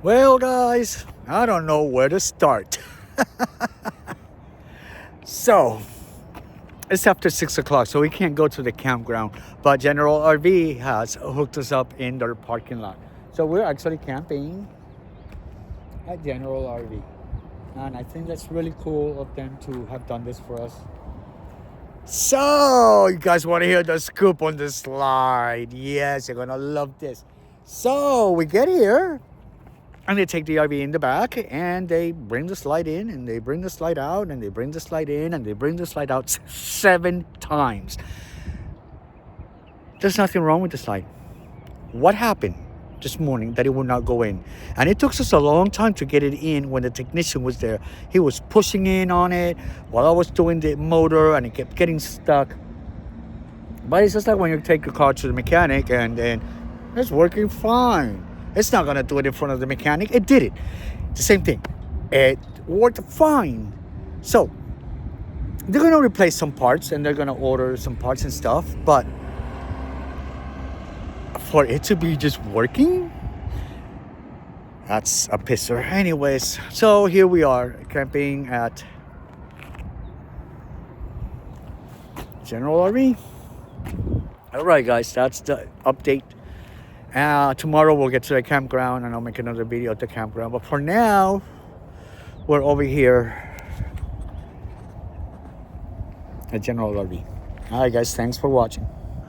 Well, guys, I don't know where to start. So, it's after 6 o'clock, so we can't go to the campground. But General RV has hooked us up in their parking lot. So, we're actually camping at General RV. And I think that's really cool of them to have done this for us. So, you guys want to hear the scoop on the slide? Yes, you're going to love this. So, we get here. And they take the RV in the back and they bring the slide in and they bring the slide out and they bring the slide in and they bring the slide out 7 times. There's nothing wrong with the slide. What happened this morning that it would not go in? And it took us a long time to get it in when the technician was there. He was pushing in on it while I was doing the motor and it kept getting stuck. But it's just like when you take your car to the mechanic and then it's working fine. It's not going to do it in front of the mechanic. It did it. The same thing. It worked fine. So, they're going to replace some parts and they're going to order some parts and stuff. But for it to be just working, that's a pisser. Anyways, so here we are camping at General RV. All right, guys, that's the update. Tomorrow we'll get to the campground and I'll make another video at the campground. But for now, we're over here at General RV. All right, guys, thanks for watching.